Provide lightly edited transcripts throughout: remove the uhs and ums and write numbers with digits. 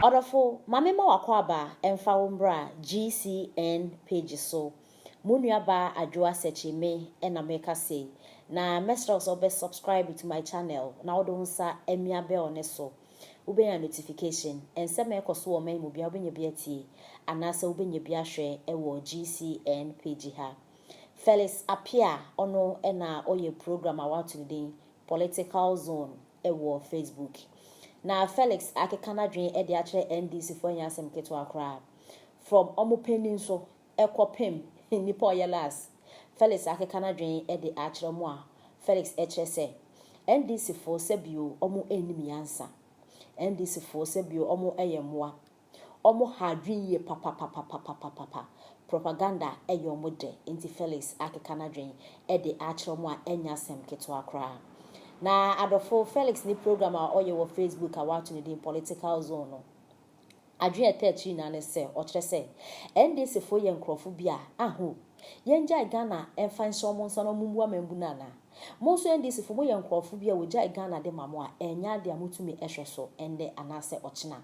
Odofo, mamema wakwaba emfa umbra GCN page so. Munuaba adwa sechime ena meka say. Na mesra also be subscribe to my channel. Na odonsa emia bell ne so. Ube ya notification. Enseme ekoso wo men mobia obenye biati. Anasa obenye biahwe ewo GCN page ha. Felix appear ono ena oye program awatu today political zone ewo Facebook. Na Felix akekana dwen e de akere Ndcfuo nyasem keto akra from omopenin so ekopem nipa oyelas Felix akekana dwen e de akere mo a Felix ekere se Ndcfuo sebio omo enim yansa Ndcfuo sebio omo eyemmoa omo hadwen ye papa propaganda eye omo de nti Felix akekana dwen e de akere mo a enyasem keto akra. Na adofo Felix ni program a oye wo Facebook a watu ni din political zone no. Adwe etechi na ne se o kire se Ndcfuo ye nkrofo bia aho yenja Ghana emfa nso mo nso no mumbu amambu nana mo so Ndcfuo mo ye nkrofo bia wo jai Ghana de mamo a enya de amutumi ehwe so ende anase ochina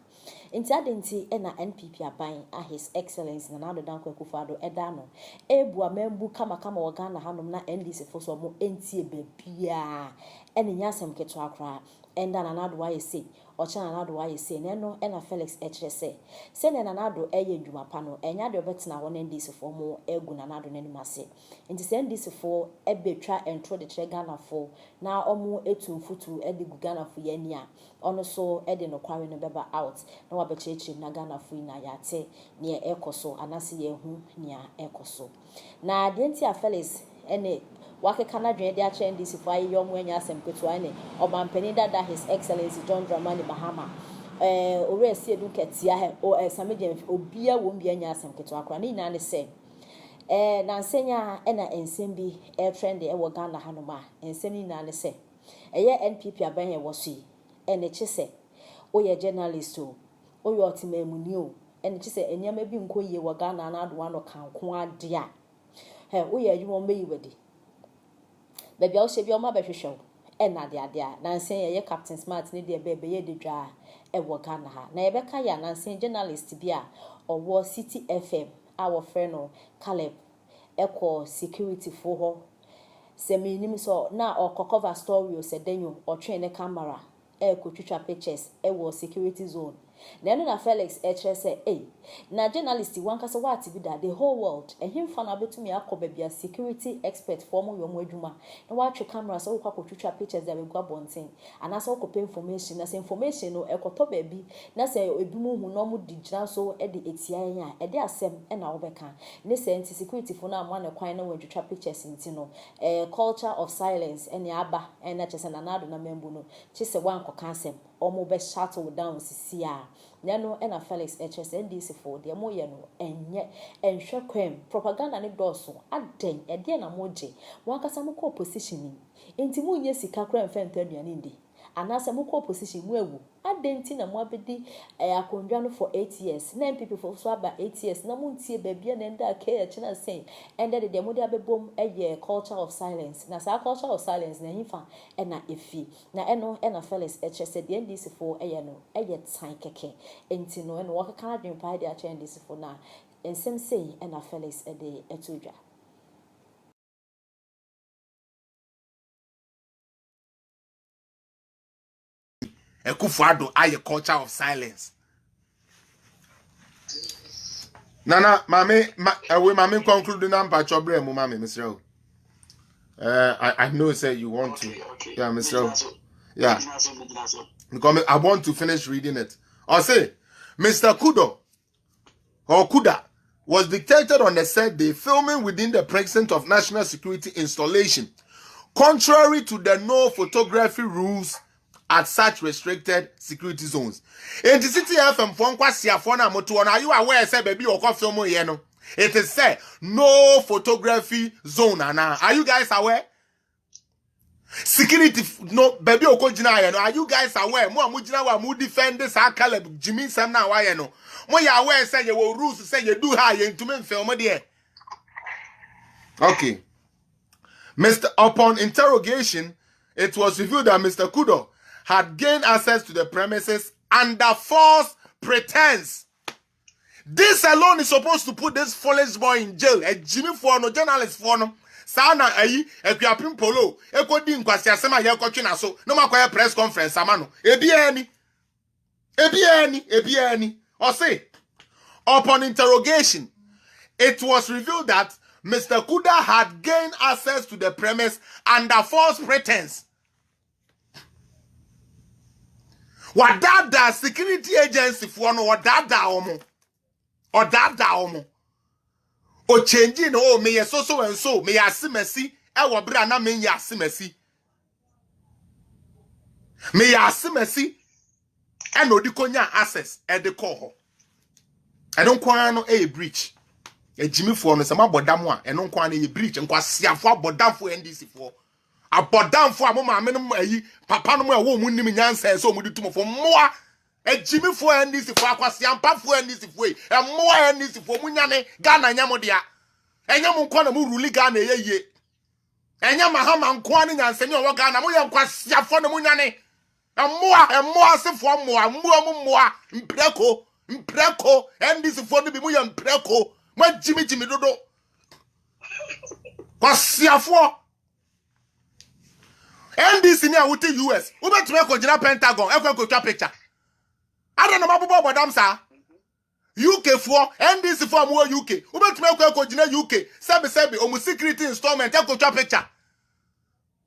nti adenti e na NPP aban a his excellence na nado danko akufado eda no ebu amambu kama wo Ghana hanom na Ndcfuo so mo entie bebia ene nyasem keto akra enda na nado wa yesi ochana nado wa yesi ne no ena Felix ekire se ne na nado eye dwuma pa no enya de obetena wo na Ndcfuo mo egu na nado nanim ase nti se Ndcfuo ebetwa entro de kire Ghana fo na omo etumfutu ede gu Ghana fo yani a ono so ede no kware no beba out na wa bechechi na Ghana fo na yate ne ekoso anase ye hu ne ekoso na de nti a Felix ene wake kana dwen de akye Ndcfuo ayi yomo anya asem keto ane obampani dada his excellency John Dramani Mahama ore sie du ketia he o samedem obia wo mbia anya asem keto akra ni na ne se na nsenya na ensem bi trend e wo Ghana hanoma ensem ni na ne se eye NPP aban ye wo so yi ene chese o ye journalist o ye otimamuni o ene chese enyama bi nkoyie wo Ghana na ado ano kanko ade a he o ye adwuma meyi wadi baby a wo ma behwehwe ena de ade a na nsenya ye Captain Smart ne de bebe ye de dwa e wo Ghana ha na ye beka ya na nsen journalist bi a owo City FM our friend no Caleb eko security for ho se minim so na cover story o se denyo o twen ne camera eko twitwa pictures ewo security zone na no na Felix ekire se na journalist wankasa wati bi da the whole world him fa na betumi akoba bia security expert for mo yomo adwuma na watwe camera so kwa twitwa pictures da begwa bonten anasa okopa information na se information no ekoto ba bi na se ebimu hu no mo digina so e de etian a e de asem e na wobeka ne se anti security for na amane kwan na watwitwa pictures nti no culture of silence ene aba ene chese na nado na membu no chese wankoka asem omo be shuttle down sisia nyano ena Felix HS Ndcfuo de mo ye no enye enhwe kwem propaganda ne doso aden e de na moje mo akasa mo ko opposition enti mo nye sika kra mfenta aduane ndi anasa mo ko opposition mo ewu adenti na mo abedi akondwa no for 8 years na MPP for so aba 8 years na mo ntie babia na nda ka ya china sen ende de mo de abebom eye culture of silence na sa culture of silence na hifa ena efi na eno ena Felix HS de Ndcfuo eye no eye tan keke enti no eno wakaka adwen pa de ache Ndcfuo na ensem sei ena Felix de etudwa Nkwasiafo aye culture of silence. Nana, mami conclude number chobre mu mami Mr. I know say you want to. Yeah, Mr. Yeah. Because I want to finish reading it. I'll say Mr. Kuda was detected on the set day filming within the precinct of National Security installation, contrary to the no photography rules at such restricted security zones. In the city FM for Nkwasiafo na moto, are you aware say baby o ko film here no? It is said no photography zone ana. Are you guys aware? Security no baby o ko jina here no. Are you guys aware? Mo amujina wa mu defend this Caleb Jimmy Sam na wa here no. Mo ya aware say you will rules say you do high into men film there. Okay. Upon interrogation, it was revealed that Mr. Kudo had gained access to the premises under false pretense. This alone is supposed to put this foolish boy in jail. A Jimmy for no journalist for no. Sana ayi ekuapim polo ekodi Nkwasiafo ma yekotwe na so no makoye press conference amano ebiani or say upon interrogation it was revealed that Mr. Kuda had gained access to the premise under false pretense. Wadada security agency for no wadada omo or dada omo o changing oh me so and so me asimesi e wo bra na me asimesi me asimesi e no di konya access e de call ho e don kwan no e breach e Jimmy for no se ma bodam a e no kwan na e breach Nkwasiafo abodamfo Ndcfuo abodamfo amoma me no ayi papa no mo e wo mu nim nyansa so mu di tumfo mmoa e Jimmy for Ndcfuo Akwasiampafo Ndcfuo e mmoa Ndcfuo munyane Ghana nyamodea enyam nkwa na mu ruli Ghana yeye enyam ahama nkwa ne nyansani o Ghana mo ye Nkwasiafo na munyane mmoa sefo mmoa mpreko Ndcfuo no bi mu ye mpreko mo Jimmy dodo Nkwasiafo NDC ni a wote US wo betume ko gina Pentagon ekwa twa picture ada na mabobo bodam sa UK for NDC for mo UK wo betume ko gina UK sebi o mu security installment ekwa twa picture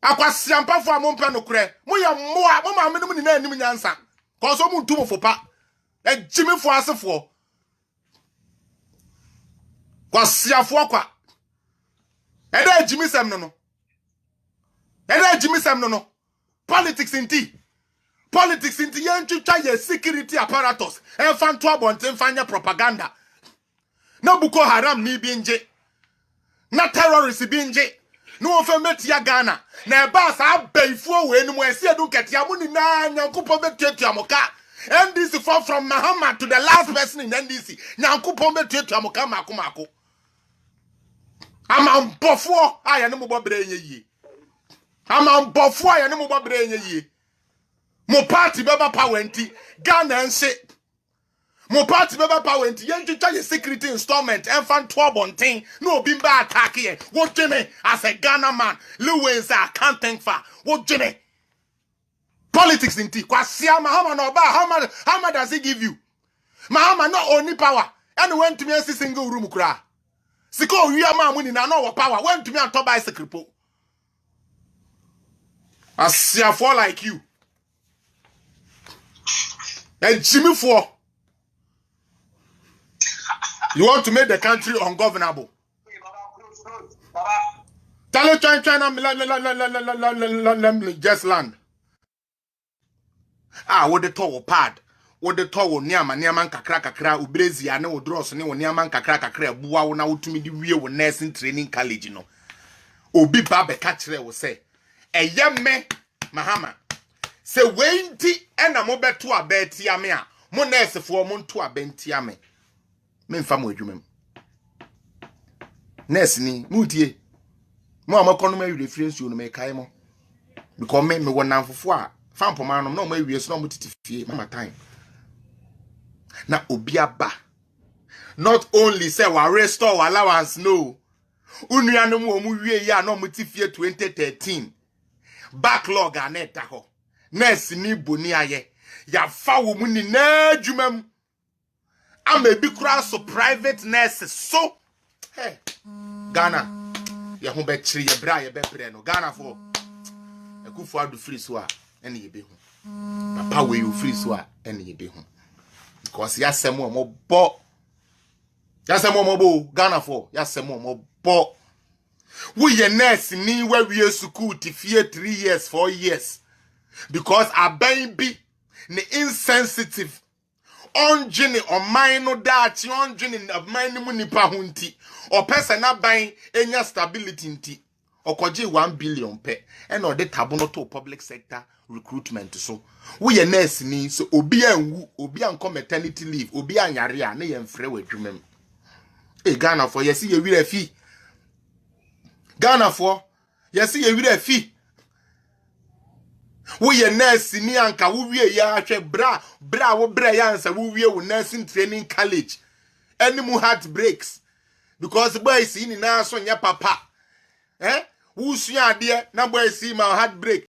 Akwasiampafo amompa no kure mo ye mmoa mo ma me ni na anim nyansa ko so mu ntumo fopa e Jimmy for asefo Nkwasiafo kwa eda Jimmy sem no politics inti yen twitwa ye security apparatus en fanto abonten fanya propaganda na Boko Haram ni binje na terrorists binje no ofe metia Ghana na eba sa abaifuo we enu esi edu ketia mu ni na Nyankopon betuatua moka Ndcfuo from Muhammad to the last person in NDC Nyankopon betuatua moka mako amambofo aya ne mobobre enye amambofo aya ne mobobre enye yi mo party beba power nti Ghana nse mo party beba power nti yentwitwa ye security installment enfan to bonten no obi mba attack ye wo dweme as a Ghana man Lewis I can't think for wo dweme politics nti kwasia Mahama no ba how much does he give you Mahama not only power and went to me a single room kra siko wiya ma muni na no power went to me and to bicycle po Asiafo like you and Jimmy for you want to make the country ungovernable. Tell it China just land. What the tower pad. What the tower niaman kakra ubrezi ane wo dross ne wo niaman kakra buwa wo na wotumi di wie wo nursing training college no. Obi ba be ka kire wo say me Mahama se wenti ena mo beto abeti ame a mo nursefo mo nto abenti ame memfa mo adwumam nurse ni mutie mo amakono ma reference you no me kai mo because me wona namfofo a fampoma no na mo awie so na mo titifie mama time na obi aba not only say wa restore allowance no unuanu mo wie ya na mo titifie 2013 backlog aneta ho nurse ni boni aye ya fa wo mu ni na adwumam amebi kura so private nurse so hey Ghana ya ho be kire ye bra ye be bre no Ghana for ekufo adu free so a ene ye be hu papa we you free so a ene ye be hu because ya semo mo bo Ghana for ya semo mo bo we ye nurse ni where we school tifie 3 years 4 years because abain ne insensitive onjini o mine dachi onjini of mine mu nipa ho nti o person aban enya stability nti okoje 1 billion pe and o de tabo no to public sector recruitment so we ye nurse ni so obi anwu obi anko maternity leave obi anyare a na ye mfre wadwumam Ghana for yesi ye wira fi Ghana for yesi ye wira fi We ye nurse ni anka wo wie ya hwe bra wo bra ya ansa wo wie wo nursing training college. Any mu heartbreaks because boys ni na so nya papa. Wo sua ade na boys see my heartbreak.